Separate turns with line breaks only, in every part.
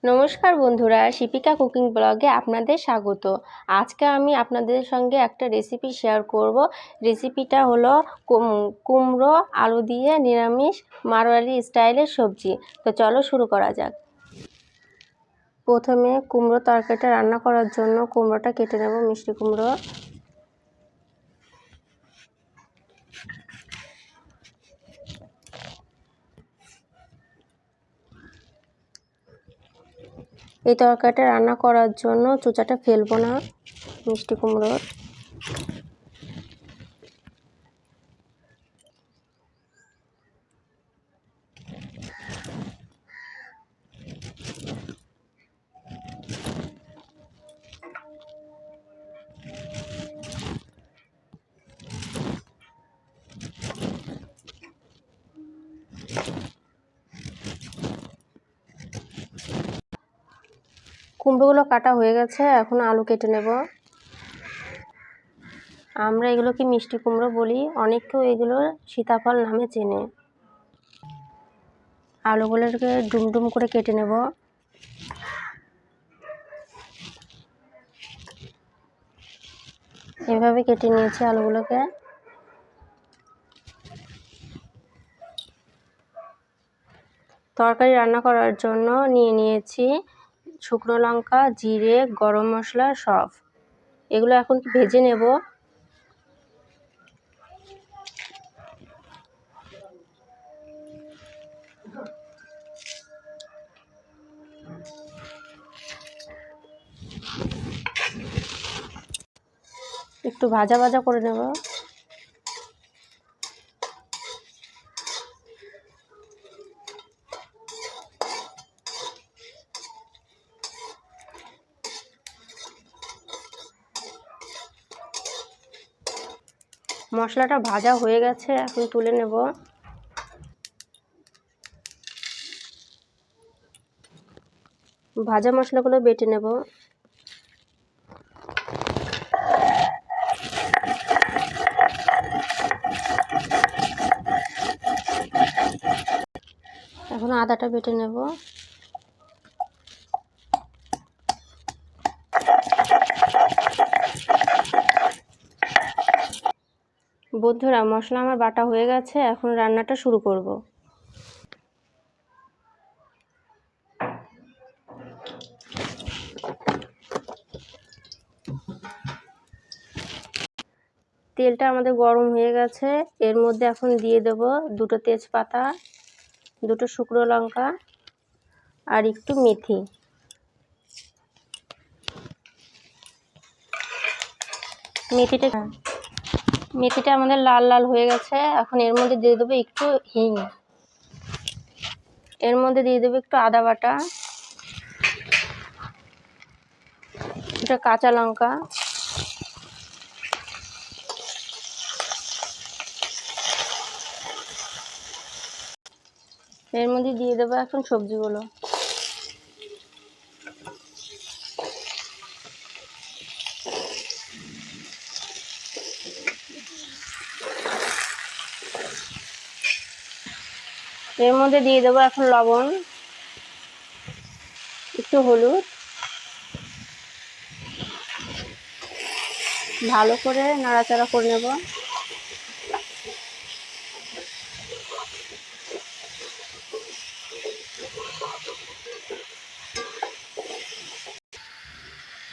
নমস্কার বন্ধুরা, শিপিকা কুকিং ব্লগে আপনাদের স্বাগত। আজকে আমি আপনাদের সঙ্গে একটা রেসিপি শেয়ার করব। রেসিপিটা হলো কুমড়ো আলু দিয়ে নিরামিষ মারোয়াড়ি স্টাইলের সবজি। তো চলো শুরু করা যাক। প্রথমে কুমড়ো তরকারিটা রান্না করার জন্য কুমড়োটা কেটে নেব, মিষ্টি কুমড়ো। এই তরকারিটা রান্না করার জন্য চোচাটা ফেলবো না মিষ্টি কুমড়োর। কুমড়োগুলো কাটা হয়ে গেছে, এখন আলু কেটে নেব। আমরা এগুলোকে মিষ্টি কুমড়ো বলি, অনেকেও এগুলো সীতাফল নামে চেনে। আলুগুলোকে ডুমডুম করে কেটে নেব। এভাবে কেটে নিয়েছি আলুগুলোকে। তরকারি রান্না করার জন্য নিয়ে নিয়েছি শুকনো লঙ্কা, জিরে, গরম মশলা সব। এগুলো এখন ভেজে নেব। একটু ভাজা ভাজা করে নেব। মশলাটা ভাজা হয়ে গেছে, এখন তুলে নেব। ভাজা মশলাগুলো বেটে নেব। এখন আদাটা বেটে নেব। বন্ধুরা, মশলা আমার বাটা হয়ে গেছে, এখন রান্নাটা শুরু করব। তেলটা আমাদের গরম হয়ে গেছে, এর মধ্যে এখন দিয়ে দেব দুটো তেজপাতা, দুটো শুকনো লঙ্কা আর একটু মেথি। মেথিটা আমাদের লাল লাল হয়ে গেছে, এখন এর মধ্যে দিয়ে দেবো একটু হিং, এর মধ্যে দিয়ে দেবো একটু আদা বাটা, একটা কাঁচা লঙ্কা, এর মধ্যে দিয়ে দেবো এখন সবজিগুলো। এর মধ্যে দিয়ে দেবো এখন লবণ, একটু হলুদ, ভালো করে নাড়াচাড়া করে নেব।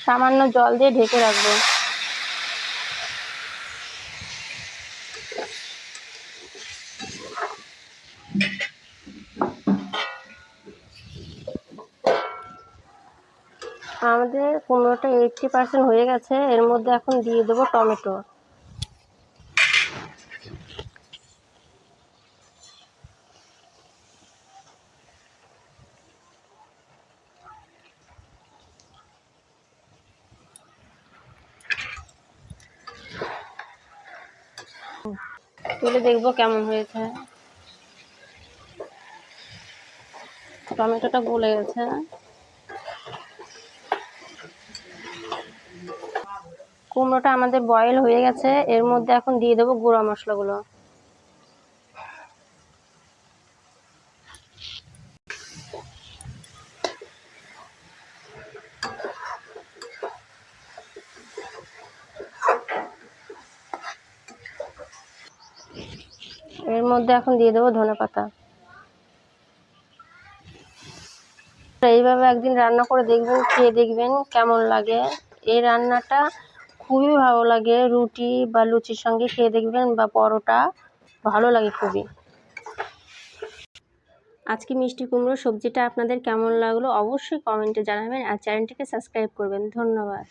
সামান্য জল দিয়ে ঢেকে রাখবো। আমাদের কুমড়োটা 80% হয়ে গেছে, এর মধ্যে এখন দিয়ে দেবো টমেটো। তুলে দেখবো কেমন হয়েছে। টমেটোটা গলে গেছে। কুমড়োটা আমাদের বয়েল হয়ে গেছে, এর মধ্যে এখন দিয়ে দেবো গুঁড়া মশলাগুলো। এর মধ্যে এখন দিয়ে দেবো ধনেপাতা। এইভাবে একদিন রান্না করে দেখবেন, খেয়ে দেখবেন কেমন লাগে। এই রান্নাটা খুবই ভালো লাগে, রুটি বা লুচির সঙ্গে খেয়ে দেখবেন বা পরোটা, ভালো লাগে খুবই। আজকে মিষ্টি কুমড়ো সবজিটা আপনাদের কেমন লাগলো অবশ্যই কমেন্টে জানাবেন, আর চ্যানেলটিকে সাবস্ক্রাইব করবেন। ধন্যবাদ।